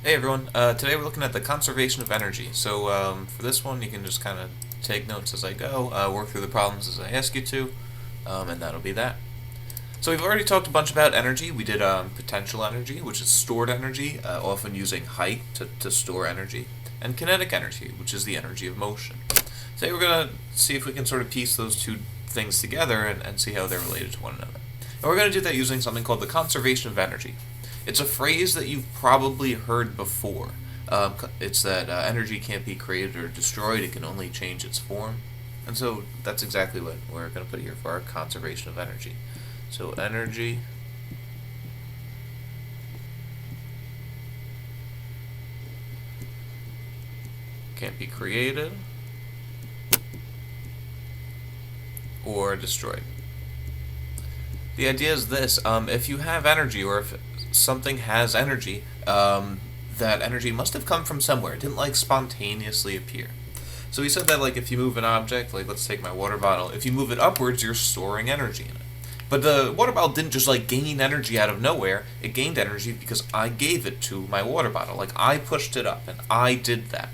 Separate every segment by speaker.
Speaker 1: Hey everyone, today we're looking at the conservation of energy. So for this one you can just kind of take notes as I go, work through the problems as I ask you to, and that'll be that. So we've already talked a bunch about energy. We did potential energy, which is stored energy, often using height to store energy, and kinetic energy, which is the energy of motion. Today we're going to see if we can sort of piece those two things together and see how they're related to one another. And we're going to do that using something called the conservation of energy. It's a phrase that you've probably heard before. It's that energy can't be created or destroyed, it can only change its form. And so that's exactly what we're going to put here for our conservation of energy. So energy can't be created or destroyed. The idea is this: if you have energy, or if something has energy, that energy must have come from somewhere. It didn't spontaneously appear. So we said that if you move an object, let's take my water bottle, if you move it upwards, you're storing energy in it. But the water bottle didn't just gain energy out of nowhere. It gained energy because I gave it to my water bottle. I pushed it up and I did that.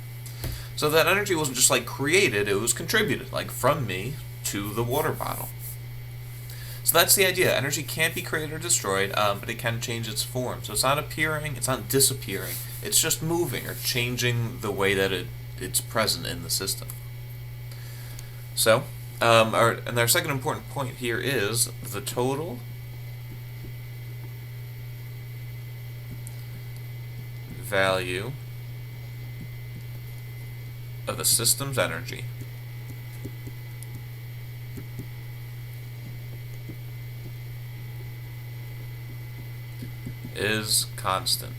Speaker 1: So that energy wasn't just created, it was contributed, from me to the water bottle. So that's the idea. Energy can't be created or destroyed, but it can change its form. So it's not appearing, it's not disappearing. It's just moving or changing the way that it's present in the system. So, our second important point here is the total value of a system's energy is constant,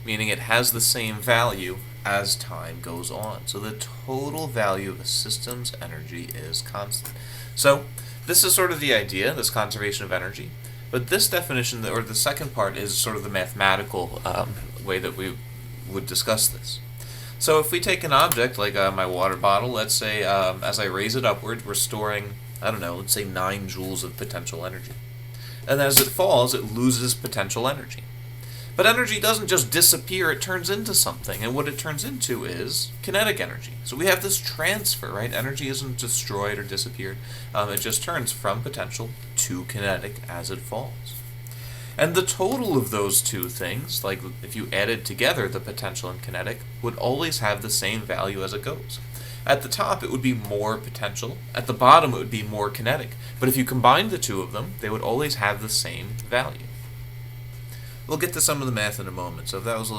Speaker 1: meaning it has the same value as time goes on. So the total value of a system's energy is constant. So this is sort of the idea, this conservation of energy. But this definition, or the second part, is sort of the mathematical way that we would discuss this. So if we take an object like my water bottle, let's say as I raise it upward, we're storing, I don't know, let's say 9 joules of potential energy. And as it falls, it loses potential energy. But energy doesn't just disappear, it turns into something, and what it turns into is kinetic energy. So we have this transfer, right? Energy isn't destroyed or disappeared, it just turns from potential to kinetic as it falls. And the total of those two things, if you added together the potential and kinetic, would always have the same value as it goes. At the top, it would be more potential. At the bottom, it would be more kinetic. But if you combine the two of them, they would always have the same value. We'll get to some of the math in a moment, so if that was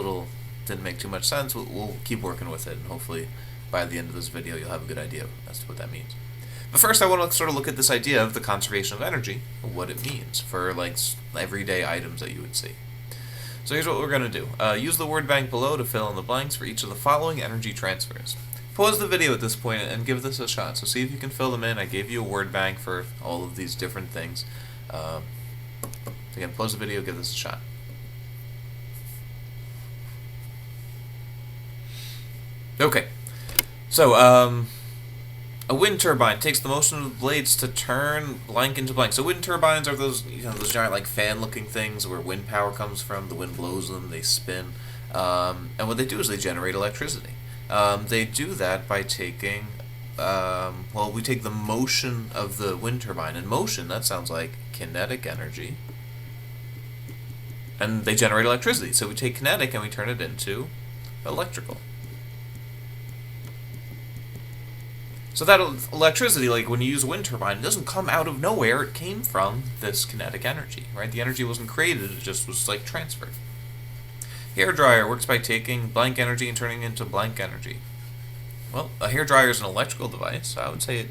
Speaker 1: didn't make too much sense, we'll keep working with it, and hopefully by the end of this video you'll have a good idea as to what that means. But first I want to sort of look at this idea of the conservation of energy, and what it means for everyday items that you would see. So here's what we're going to do. Use the word bank below to fill in the blanks for each of the following energy transfers. Pause the video at this point and give this a shot. So see if you can fill them in. I gave you a word bank for all of these different things. Again, pause the video, give this a shot. Okay, so a wind turbine takes the motion of the blades to turn blank into blank. So wind turbines are those those giant fan-looking things where wind power comes from. The wind blows them, they spin, and what they do is they generate electricity. They do that by taking, we take the motion of the wind turbine, and motion, that sounds like kinetic energy, and they generate electricity. So we take kinetic and we turn it into electrical. So that electricity, when you use a wind turbine, it doesn't come out of nowhere, it came from this kinetic energy, right? The energy wasn't created, it just was transferred. Hairdryer works by taking blank energy and turning it into blank energy. Well, a hairdryer is an electrical device, so I would say it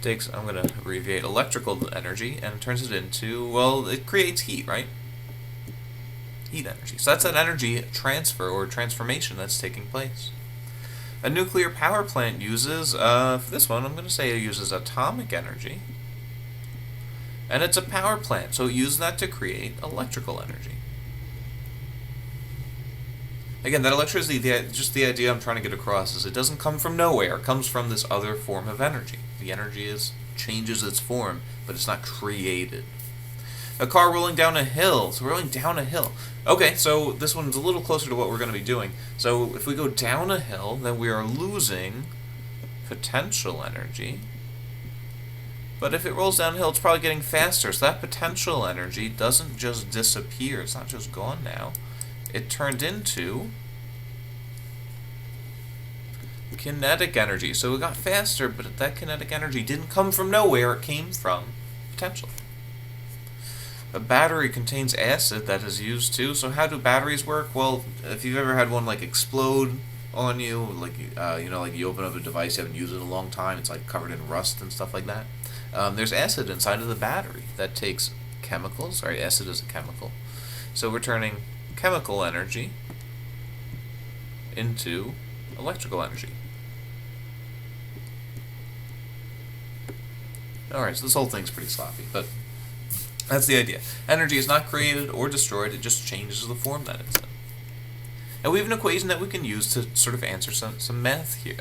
Speaker 1: takes, I'm going to abbreviate, electrical energy and turns it into, it creates heat, right? Heat energy. So that's an energy transfer or transformation that's taking place. A nuclear power plant uses, for this one, I'm going to say it uses atomic energy. And it's a power plant, so it uses that to create electrical energy. Again, that electricity, just the idea I'm trying to get across is it doesn't come from nowhere. It comes from this other form of energy. The energy changes its form, but it's not created. A car rolling down a hill. So rolling down a hill. Okay, so this one's a little closer to what we're going to be doing. So if we go down a hill, then we are losing potential energy. But if it rolls downhill, it's probably getting faster. So that potential energy doesn't just disappear. It's not just gone now. It turned into kinetic energy. So it got faster, but that kinetic energy didn't come from nowhere. It came from potential. A battery contains acid that is used too. So how do batteries work? Well, if you've ever had one like explode on you, like like you open up a device you haven't used it in a long time, it's like covered in rust and stuff like that. There's acid inside of the battery that takes chemicals. Right, acid is a chemical. So we're turning chemical energy into electrical energy. Alright, so this whole thing's pretty sloppy, but that's the idea. Energy is not created or destroyed, it just changes the form that it's in. And we have an equation that we can use to sort of answer some math here,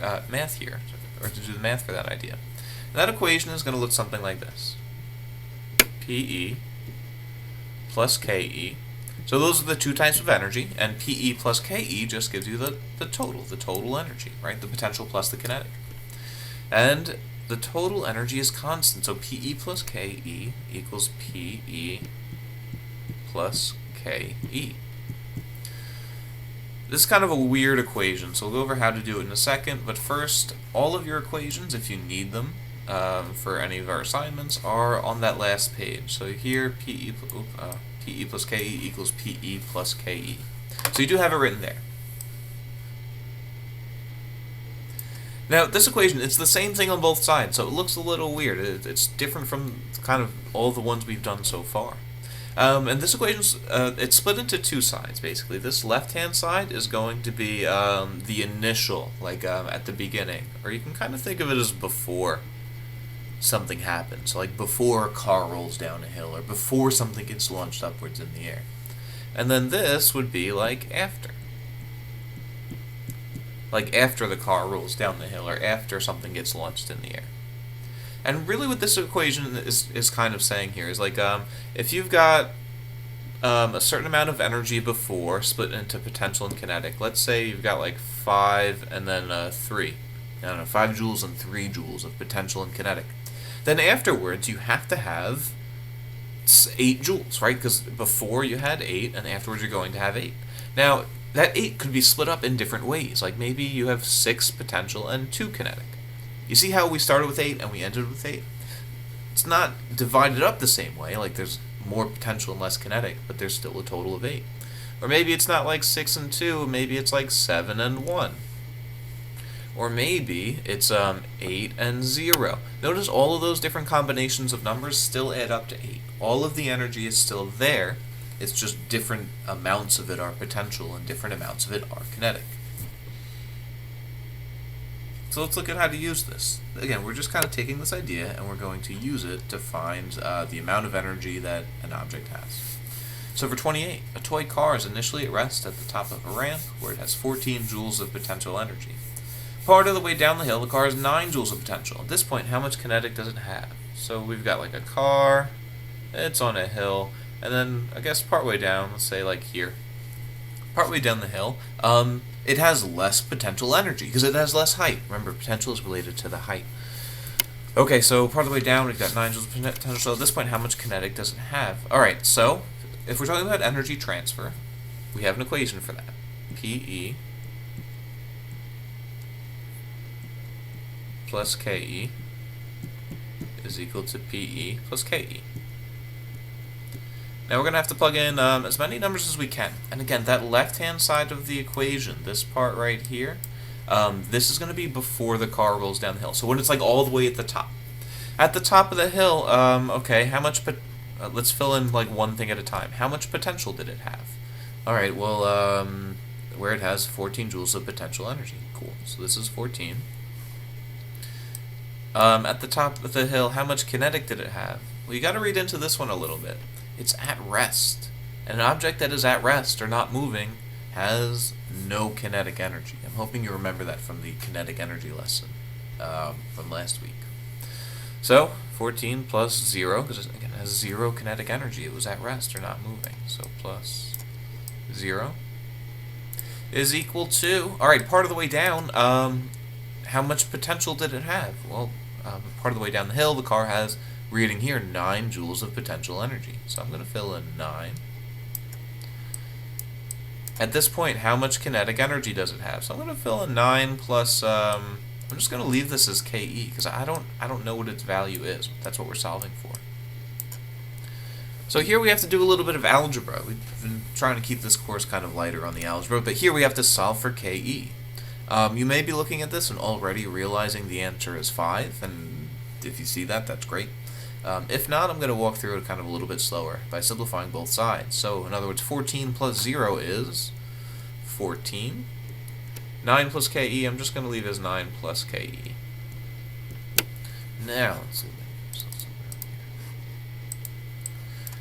Speaker 1: or to do the math for that idea. And that equation is going to look something like this. PE plus KE. So those are the two types of energy, and PE plus KE just gives you the total energy, right? The potential plus the kinetic. And the total energy is constant, so PE plus KE equals PE plus KE. This is kind of a weird equation, so we'll go over how to do it in a second, but first, all of your equations, if you need them for any of our assignments, are on that last page. So here, PE plus KE equals PE plus KE. So you do have it written there. Now, this equation, it's the same thing on both sides, so it looks a little weird. It's different from kind of all the ones we've done so far. And this equation's it's split into two sides, basically. This left-hand side is going to be the initial, like at the beginning. Or you can kind of think of it as before something happens, like before a car rolls down a hill, or before something gets launched upwards in the air. And then this would be like after. Like after the car rolls down the hill, or after something gets launched in the air. And really what this equation is kind of saying here is like, if you've got a certain amount of energy before, split into potential and kinetic, let's say you've got like 5 and then 3. I don't know, 5 joules and 3 joules of potential and kinetic. Then afterwards you have to have 8 joules, right? Because before you had 8, and afterwards you're going to have 8. Now, that 8 could be split up in different ways. Like maybe you have 6 potential and 2 kinetic. You see how we started with 8 and we ended with 8? It's not divided up the same way, like there's more potential and less kinetic, but there's still a total of 8. Or maybe it's not like 6 and 2, maybe it's like 7 and 1. Or maybe it's 8 and 0. Notice all of those different combinations of numbers still add up to 8. All of the energy is still there. It's just different amounts of it are potential and different amounts of it are kinetic. So let's look at how to use this. Again, we're just kind of taking this idea and we're going to use it to find the amount of energy that an object has. So for 28, a toy car is initially at rest at the top of a ramp where it has 14 joules of potential energy. Part of the way down the hill, the car has 9 joules of potential. At this point, how much kinetic does it have? So we've got like a car, it's on a hill, and then I guess partway down, let's say like here, partway down the hill, it has less potential energy because it has less height. Remember, potential is related to the height. Okay, so part of the way down, we've got 9 joules of potential. So at this point, how much kinetic does it have? Alright, so if we're talking about energy transfer, we have an equation for that. PE plus KE is equal to PE plus KE. Now we're going to have to plug in as many numbers as we can. And again, that left-hand side of the equation, this part right here, this is going to be before the car rolls down the hill. So when it's like all the way at the top. At the top of the hill, okay, how much, let's fill in like one thing at a time. How much potential did it have? Alright, well, where it has 14 joules of potential energy. Cool, so this is 14. At the top of the hill, how much kinetic did it have? Well, you got to read into this one a little bit. It's at rest. And an object that is at rest or not moving has no kinetic energy. I'm hoping you remember that from the kinetic energy lesson from last week. So 14 plus 0, because again it has 0 kinetic energy. It was at rest or not moving. So plus 0 is equal to, alright, part of the way down, how much potential did it have? Well, part of the way down the hill, the car has, reading here, 9 joules of potential energy. So I'm going to fill in 9. At this point, how much kinetic energy does it have? So I'm going to fill in 9 plus, I'm just going to leave this as KE, because I don't know what its value is. That's what we're solving for. So here we have to do a little bit of algebra. We've been trying to keep this course kind of lighter on the algebra, but here we have to solve for KE. You may be looking at this and already realizing the answer is 5, and if you see that, that's great. If not, I'm going to walk through it kind of a little bit slower by simplifying both sides. So, in other words, 14 plus 0 is 14. 9 plus KE, I'm just going to leave as 9 plus KE. Now, let's see.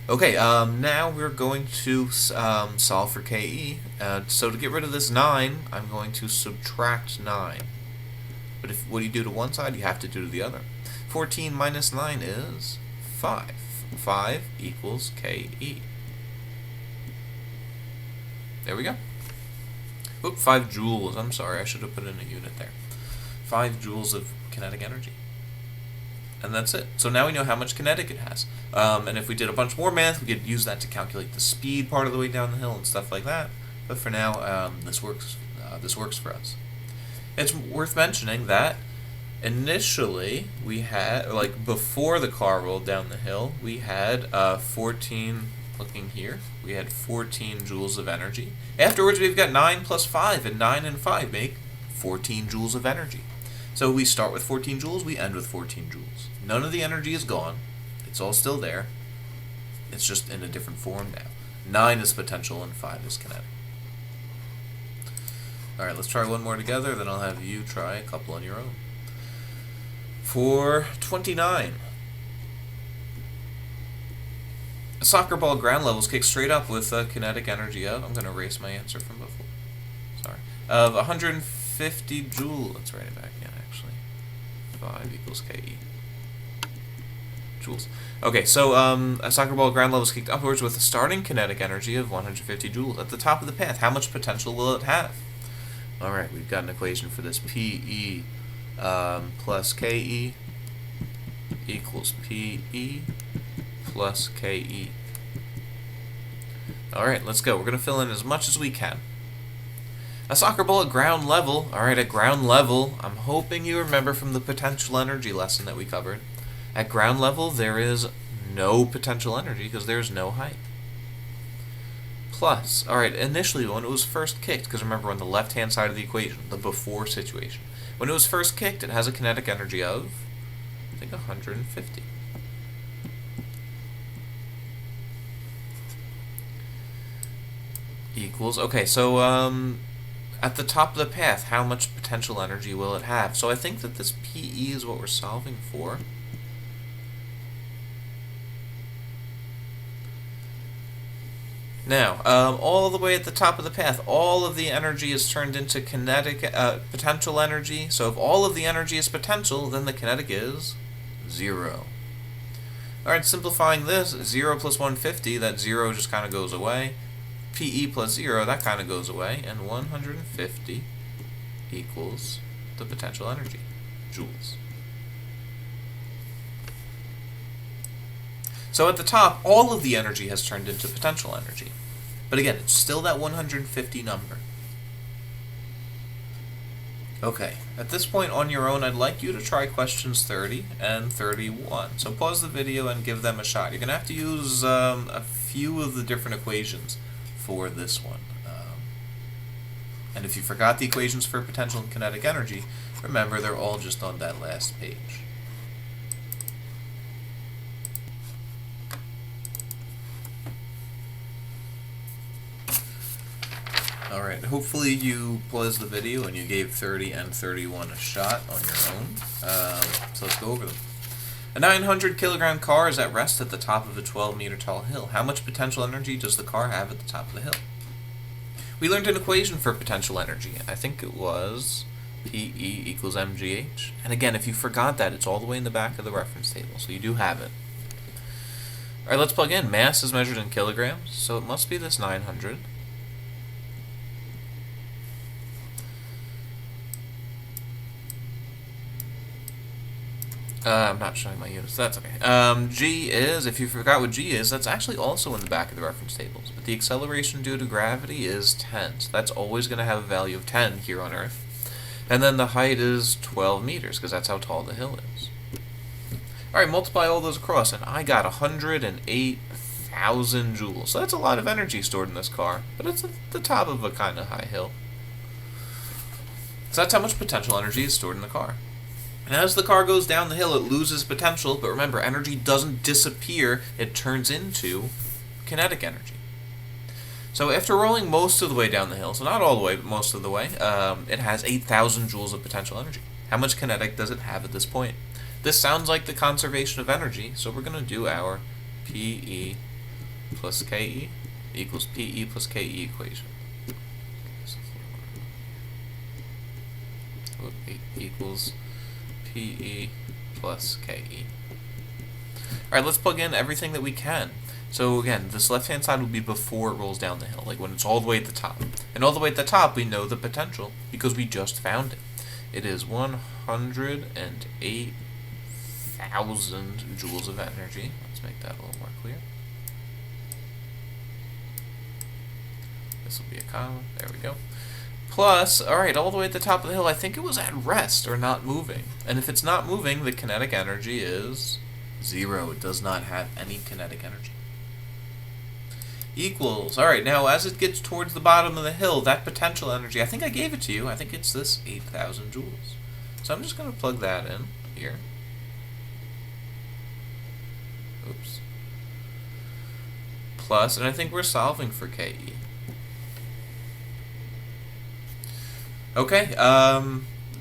Speaker 1: Okay, now we're going to solve for KE. So to get rid of this 9, I'm going to subtract 9. But what do you do to one side? You have to do to the other. 14 minus 9 is 5. 5 equals KE. There we go. Oop, 5 joules. I'm sorry, I should have put in a unit there. 5 joules of kinetic energy. And that's it. So now we know how much kinetic it has. And if we did a bunch more math, we could use that to calculate the speed part of the way down the hill and stuff like that. But for now, this works. This works for us. It's worth mentioning that initially we had, like before the car rolled down the hill, we had 14. Looking here, we had 14 joules of energy. Afterwards, we've got 9 plus 5, and 9 and 5 make 14 joules of energy. So we start with 14 joules, we end with 14 joules. None of the energy is gone. It's all still there. It's just in a different form now. 9 is potential and 5 is kinetic. Alright, let's try one more together, then I'll have you try a couple on your own. For 29. A soccer ball ground level is kicked straight up with a kinetic energy of, I'm going to erase my answer from before. Sorry. Of 150 joules. Let's write it back again, actually. 5 equals KE. Joules. Okay, so a soccer ball ground level is kicked upwards with a starting kinetic energy of 150 joules. At the top of the path, how much potential will it have? Alright, we've got an equation for this. PE plus KE equals PE plus KE. Alright, let's go. We're going to fill in as much as we can. A soccer ball at ground level. Alright, at ground level, I'm hoping you remember from the potential energy lesson that we covered. At ground level, there is no potential energy because there's no height. Plus, alright, initially when it was first kicked, because remember on the left-hand side of the equation, the before situation, when it was first kicked, it has a kinetic energy of, I think, 150. Equals, okay, so at the top of the path, how much potential energy will it have? So I think that this PE is what we're solving for. Now, all the way at the top of the path, all of the energy is turned into kinetic potential energy. So if all of the energy is potential, then the kinetic is 0. Alright, simplifying this, 0 plus 150, that 0 just kind of goes away. PE plus 0, that kind of goes away. And 150 equals the potential energy, joules. So at the top, all of the energy has turned into potential energy. But again, it's still that 150 number. Okay, at this point on your own, I'd like you to try questions 30 and 31. So pause the video and give them a shot. You're going to have to use a few of the different equations for this one. And if you forgot the equations for potential and kinetic energy, remember they're all just on that last page. Alright, hopefully you paused the video and you gave 30 and 31 a shot on your own. So let's go over them. A 900 kilogram car is at rest at the top of a 12-meter tall hill. How much potential energy does the car have at the top of the hill? We learned an equation for potential energy. I think it was PE equals mgh. And again, if you forgot that, it's all the way in the back of the reference table, so you do have it. Alright, let's plug in. Mass is measured in kilograms, so it must be this 900. I'm not showing my units, so that's okay. G is, if you forgot what G is, that's actually also in the back of the reference tables. But the acceleration due to gravity is 10, so that's always going to have a value of 10 here on Earth. And then the height is 12 meters, because that's how tall the hill is. Alright, multiply all those across, and I got 108,000 joules. So that's a lot of energy stored in this car, but it's at the top of a kind of high hill. So that's how much potential energy is stored in the car. And as the car goes down the hill, it loses potential, but remember, energy doesn't disappear, it turns into kinetic energy. So after rolling most of the way down the hill, so not all the way, but most of the way, it has 8,000 joules of potential energy. How much kinetic does it have at this point? This sounds like the conservation of energy, so we're going to do our PE plus KE equals PE plus KE equation. Equals PE plus KE. Alright, let's plug in everything that we can. So again, this left-hand side will be before it rolls down the hill, like when it's all the way at the top. And all the way at the top, we know the potential, because we just found it. It is 108,000 joules of energy. Let's make that a little more clear. This will be a comma. There we go. Plus, alright, all the way at the top of the hill, I think it was at rest, or not moving. And if it's not moving, the kinetic energy is 0. It does not have any kinetic energy. Equals, alright, now as it gets towards the bottom of the hill, that potential energy, I think I gave it to you, I think it's this 8,000 joules. So I'm just going to plug that in here. Oops. Plus, and I think we're solving for KE. Okay,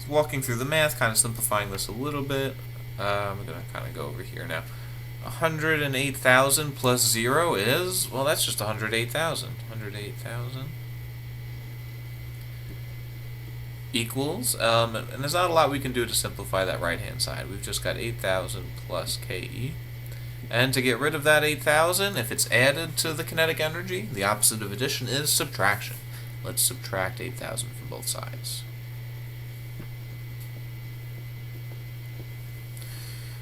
Speaker 1: walking through the math, kind of simplifying this a little bit. I'm going to kind of go over here now. 108,000 plus 0 is, well, that's just 108,000. 108,000 equals, and there's not a lot we can do to simplify that right-hand side. We've just got 8,000 plus KE. And to get rid of that 8,000, if it's added to the kinetic energy, the opposite of addition is subtraction. Let's subtract 8,000 from both sides.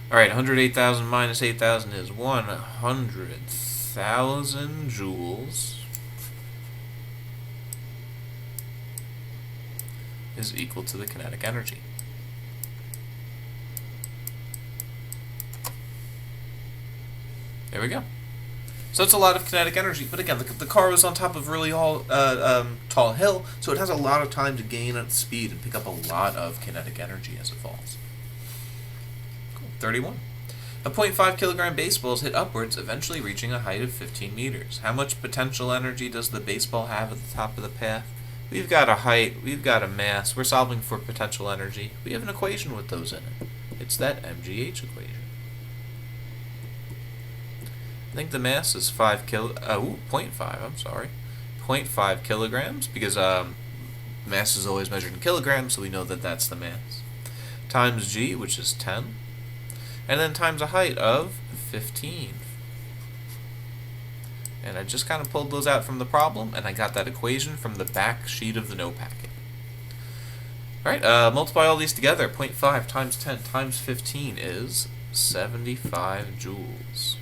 Speaker 1: Alright, 108,000 minus 8,000 is 100,000 joules is equal to the kinetic energy. There we go. So it's a lot of kinetic energy, but again, the car was on top of a really tall hill, so it has a lot of time to gain at speed and pick up a lot of kinetic energy as it falls. Cool. 31. A 0.5 kilogram baseball is hit upwards, eventually reaching a height of 15 meters. How much potential energy does the baseball have at the top of the path? We've got a height, we've got a mass, we're solving for potential energy. We have an equation with those in it. It's that MGH equation. I think the mass is 0.5, I'm sorry. 0.5 kilograms, because mass is always measured in kilograms, so we know that that's the mass. Times g, which is 10. And then times a height of 15. And I just kind of pulled those out from the problem, and I got that equation from the back sheet of the note packet. Alright, multiply all these together. 0.5 times 10 times 15 is 75 joules.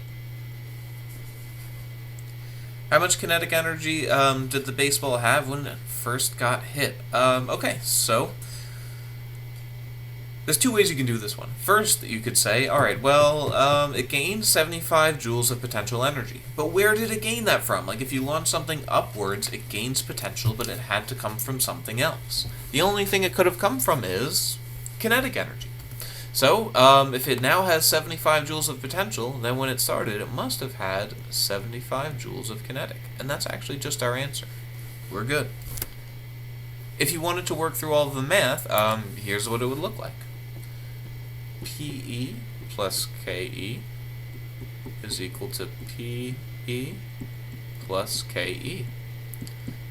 Speaker 1: How much kinetic energy did the baseball have when it first got hit? Okay, so there's two ways you can do this one. First, you could say, alright, well, it gained 75 joules of potential energy. But where did it gain that from? Like, if you launch something upwards, it gains potential, but it had to come from something else. The only thing it could have come from is kinetic energy. So, if it now has 75 joules of potential, then when it started, it must have had 75 joules of kinetic. And that's actually just our answer. We're good. If you wanted to work through all of the math, here's what it would look like. PE plus KE is equal to PE plus KE.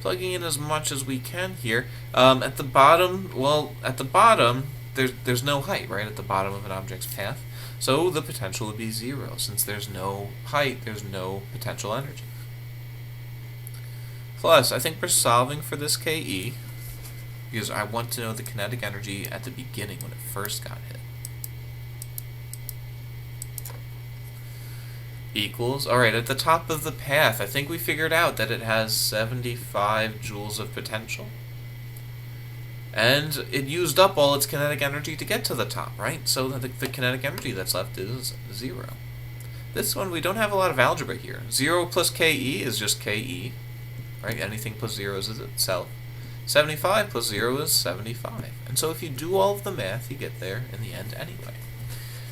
Speaker 1: Plugging in as much as we can here. At the bottom, there's no height, right, at the bottom of an object's path. So the potential would be 0. Since there's no height, there's no potential energy. Plus, I think we're solving for this KE because I want to know the kinetic energy at the beginning when it first got hit. Equals, alright, at the top of the path, I think we figured out that it has 75 joules of potential. And it used up all its kinetic energy to get to the top, right? So the kinetic energy that's left is 0. This one, we don't have a lot of algebra here. 0 plus KE is just KE, right? Anything plus 0 is itself. 75 plus 0 is 75. And so if you do all of the math, you get there in the end anyway.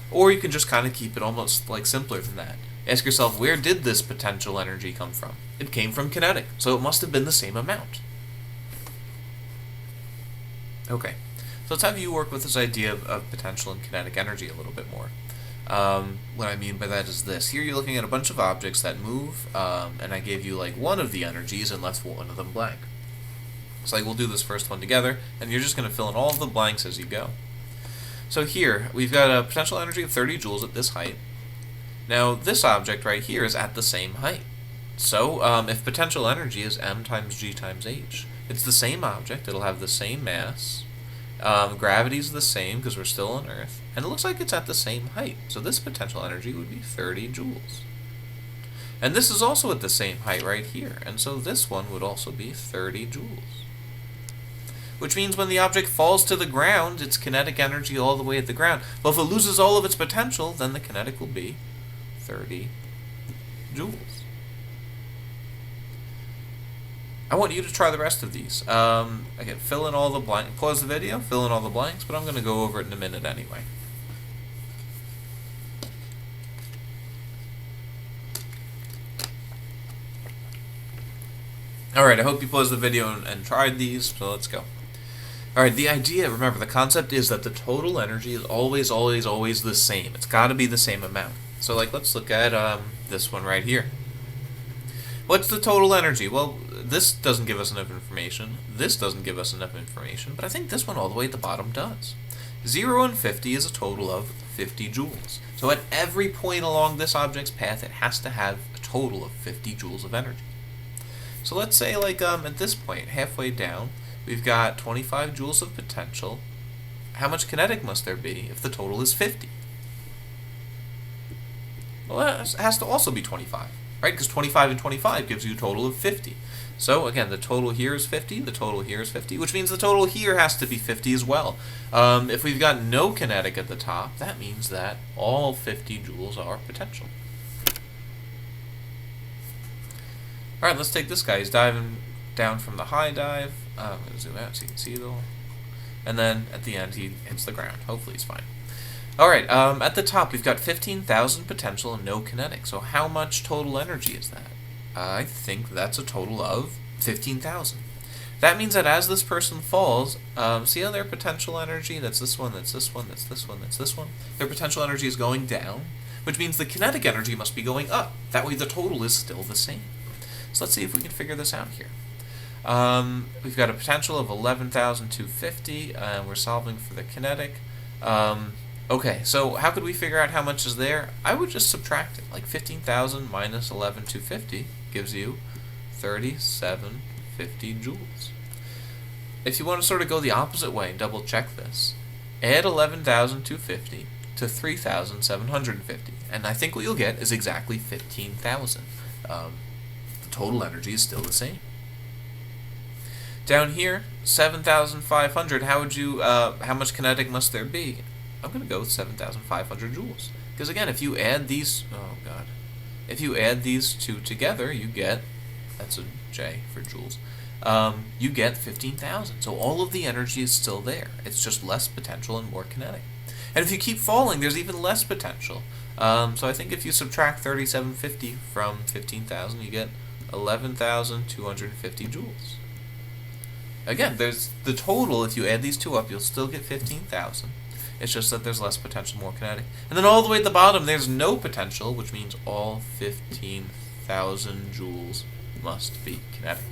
Speaker 1: Or you can just kind of keep it almost like simpler than that. Ask yourself, where did this potential energy come from? It came from kinetic, so it must have been the same amount. Okay, so let's have you work with this idea of potential and kinetic energy a little bit more. What I mean by that is this. Here you're looking at a bunch of objects that move, and I gave you like one of the energies and left one of them blank. So we'll do this first one together, and you're just going to fill in all of the blanks as you go. So here, we've got a potential energy of 30 joules at this height. Now, this object right here is at the same height. So, if potential energy is m times g times h, it's the same object, it'll have the same mass, gravity's the same because we're still on Earth, and it looks like it's at the same height. So this potential energy would be 30 joules. And this is also at the same height right here, and so this one would also be 30 joules. Which means when the object falls to the ground, its kinetic energy all the way at the ground. But if it loses all of its potential, then the kinetic will be 30 joules. I want you to try the rest of these. Again, fill in all the blanks. Pause the video, fill in all the blanks, but I'm going to go over it in a minute anyway. Alright, I hope you paused the video and tried these, so let's go. Alright, the idea, remember, the concept is that the total energy is always, always, always the same. It's got to be the same amount. So, let's look at this one right here. What's the total energy? Well, this doesn't give us enough information. This doesn't give us enough information, but I think this one all the way at the bottom does. 0 and 50 is a total of 50 joules. So at every point along this object's path, it has to have a total of 50 joules of energy. So let's say, at this point, halfway down, we've got 25 joules of potential. How much kinetic must there be if the total is 50? Well, it has to also be 25, right? Because 25 and 25 gives you a total of 50. So, again, the total here is 50, the total here is 50, which means the total here has to be 50 as well. If we've got no kinetic at the top, that means that all 50 joules are potential. Alright, let's take this guy. He's diving down from the high dive. I'm going to zoom out so you can see it all. And then, at the end, he hits the ground. Hopefully he's fine. Alright, at the top, we've got 15,000 potential and no kinetic. So how much total energy is that? I think that's a total of 15,000. That means that as this person falls, see how their potential energy, that's this one, that's this one, that's this one, that's this one, their potential energy is going down, which means the kinetic energy must be going up. That way the total is still the same. So let's see if we can figure this out here. We've got a potential of 11,250, and we're solving for the kinetic. Okay, so how could we figure out how much is there? I would just subtract it. Like 15,000 minus 11,250 gives you 3,750 joules. If you want to sort of go the opposite way and double check this, add 11,250 to 3,750, and I think what you'll get is exactly 15,000. The total energy is still the same. Down here, 7,500. How much kinetic must there be? I'm going to go with 7,500 joules. Because again, if you add these, if you add these two together, you get, that's a J for joules, you get 15,000. So all of the energy is still there. It's just less potential and more kinetic. And if you keep falling, there's even less potential. So I think if you subtract 3,750 from 15,000, you get 11,250 joules. Again, there's the total, if you add these two up, you'll still get 15,000. It's just that there's less potential, more kinetic. And then all the way at the bottom, there's no potential, which means all 15,000 joules must be kinetic.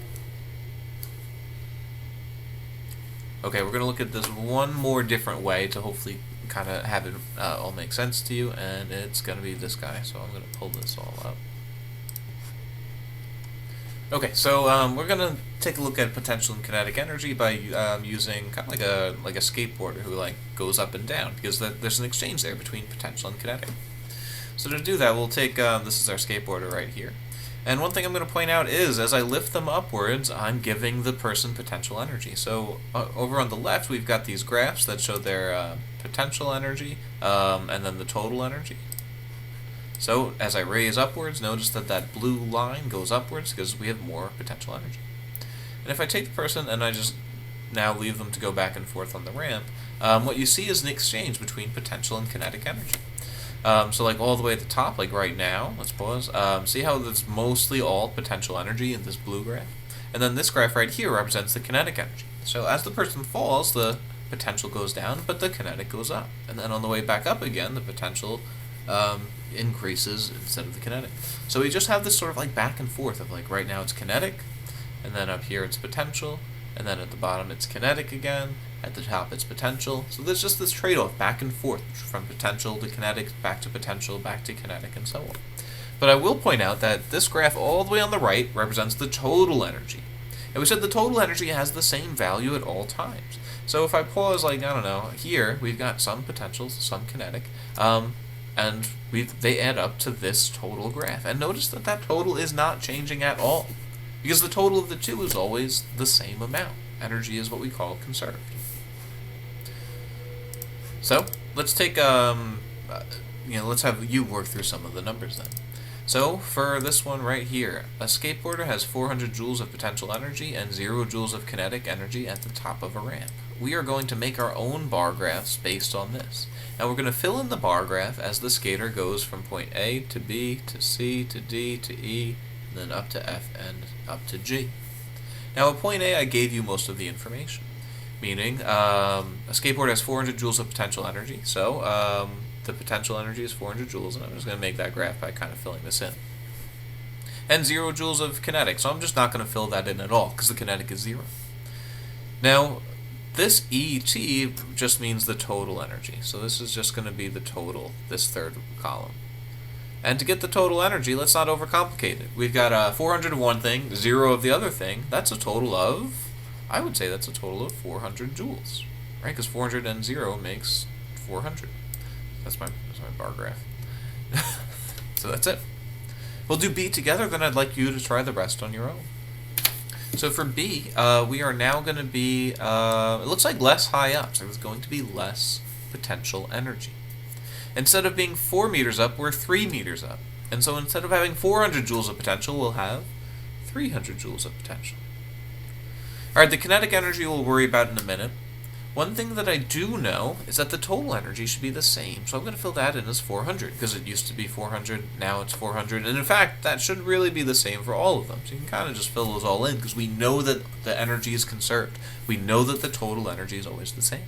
Speaker 1: Okay, we're going to look at this one more different way to hopefully kind of have it all make sense to you, and it's going to be this guy. So I'm going to pull this all up. Okay, so we're going to take a look at potential and kinetic energy by using kind of like a skateboarder who goes up and down, because there's an exchange there between potential and kinetic. So to do that, we'll take, this is our skateboarder right here. And one thing I'm going to point out is, as I lift them upwards, I'm giving the person potential energy. So over on the left, we've got these graphs that show their potential energy, and then the total energy. So as I raise upwards, notice that that blue line goes upwards because we have more potential energy. And if I take the person and I just now leave them to go back and forth on the ramp, what you see is an exchange between potential and kinetic energy. So all the way at the top, right now, let's pause, see how there's mostly all potential energy in this blue graph? And then this graph right here represents the kinetic energy. So as the person falls, the potential goes down, but the kinetic goes up. And then on the way back up again, the potential increases instead of the kinetic. So we just have this sort of back and forth of right now it's kinetic, and then up here it's potential, and then at the bottom it's kinetic again, at the top it's potential. So there's just this trade-off back and forth from potential to kinetic, back to potential, back to kinetic, and so on. But I will point out that this graph all the way on the right represents the total energy. And we said the total energy has the same value at all times. So if I pause I don't know, here we've got some potential, some kinetic, and they add up to this total graph. And notice that that total is not changing at all, because the total of the two is always the same amount. Energy is what we call conserved. So let's take let's have you work through some of the numbers then. So for this one right here, a skateboarder has 400 joules of potential energy and 0 joules of kinetic energy at the top of a ramp. We are going to make our own bar graphs based on this. Now we're going to fill in the bar graph as the skater goes from point A to B to C to D to E, and then up to F and up to G. Now at point A I gave you most of the information, meaning a skateboard has 400 joules of potential energy, so the potential energy is 400 joules, and I'm just going to make that graph by kind of filling this in. And 0 joules of kinetic, so I'm just not going to fill that in at all, because the kinetic is 0. Now, this ET just means the total energy, so this is just going to be the total, this third column. And to get the total energy, let's not overcomplicate it. We've got 400 of one thing, 0 of the other thing. That's a total of, I would say that's a total of 400 joules, right? Because 400 and 0 makes 400. That's my bar graph. So that's it. We'll do B together, then I'd like you to try the rest on your own. So for B, we are now going to be, it looks like less high up, so there's going to be less potential energy. Instead of being 4 meters up, we're 3 meters up. And so instead of having 400 joules of potential, we'll have 300 joules of potential. Alright, the kinetic energy we'll worry about in a minute. One thing that I do know is that the total energy should be the same, so I'm going to fill that in as 400, because it used to be 400, now it's 400, and in fact, that should really be the same for all of them, so you can kind of just fill those all in, because we know that the energy is conserved. We know that the total energy is always the same.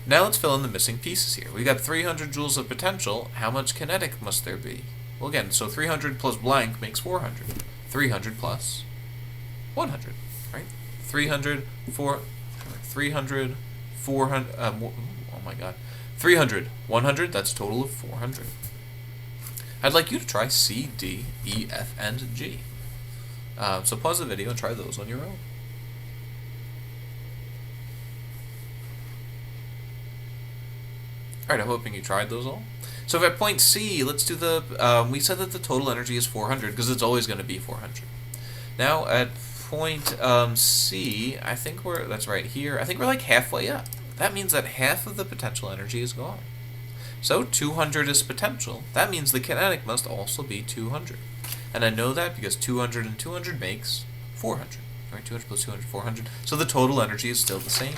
Speaker 1: Now let's fill in the missing pieces here. We got 300 joules of potential. How much kinetic must there be? Well, again, so 300 plus blank makes 400. 300 plus 100, right? 300, 400, oh my god, 300, 100, that's a total of 400. I'd like you to try C, D, E, F, and G. So pause the video and try those on your own. Alright, I'm hoping you tried those all. So if at point C, let's do the, we said that the total energy is 400 because it's always going to be 400. Now at point C, I think that's right here, I think we're like halfway up. That means that half of the potential energy is gone. So 200 is potential. That means the kinetic must also be 200. And I know that because 200 and 200 makes 400. Right, 200 plus 200, 400. So the total energy is still the same.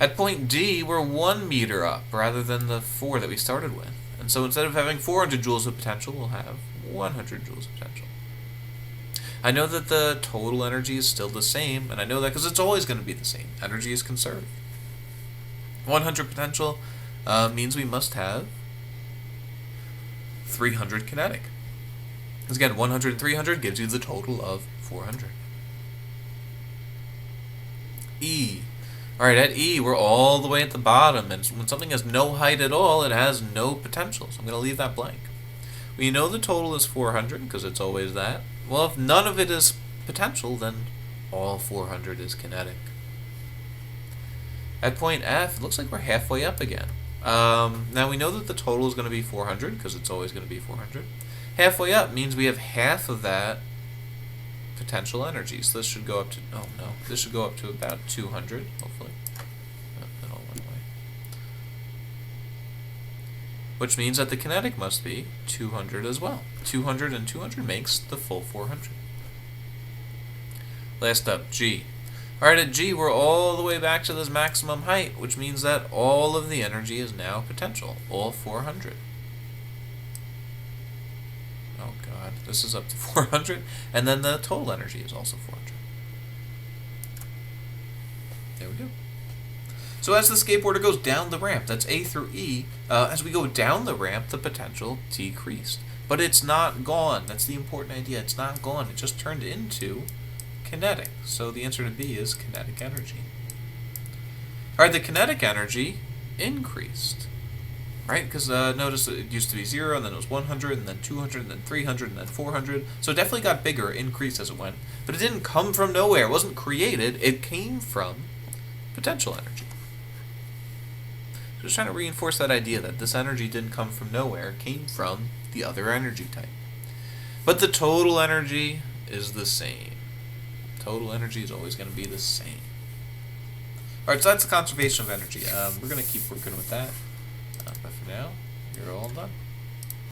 Speaker 1: At point D, we're 1 meter up rather than the 4 that we started with. And so instead of having 400 joules of potential, we'll have 100 joules of potential. I know that the total energy is still the same, and I know that because it's always going to be the same. Energy is conserved. 100 potential means we must have 300 kinetic. Because again, 100 and 300 gives you the total of 400. E. Alright, at E, we're all the way at the bottom, and when something has no height at all, it has no potential, so I'm going to leave that blank. We know the total is 400, because it's always that. Well, if none of it is potential, then all 400 is kinetic. At point F, it looks like we're halfway up again. Now we know that the total is going to be 400, because it's always going to be 400. Halfway up means we have half of that potential energy. So this should go up to, oh no, this should go up to about 200, hopefully. Oh, that all went away. Which means that the kinetic must be 200 as well. 200 and 200 makes the full 400. Last up, G. Alright, at G, we're all the way back to this maximum height, which means that all of the energy is now potential, all 400. Oh god, this is up to 400, and then the total energy is also 400. There we go. So as the skateboarder goes down the ramp, that's A through E, as we go down the ramp, the potential decreased. But it's not gone. That's the important idea. It's not gone. It just turned into kinetic. So the answer to B is kinetic energy. Alright, the kinetic energy increased. Right? Because notice it used to be 0, and then it was 100, and then 200, and then 300, and then 400. So it definitely got bigger, increased as it went. But it didn't come from nowhere. It wasn't created. It came from potential energy. So just trying to reinforce that idea that this energy didn't come from nowhere. It came from the other energy type. But the total energy is the same. Total energy is always going to be the same. Alright, so that's the conservation of energy. We're going to keep working with that. But for now, you're all done.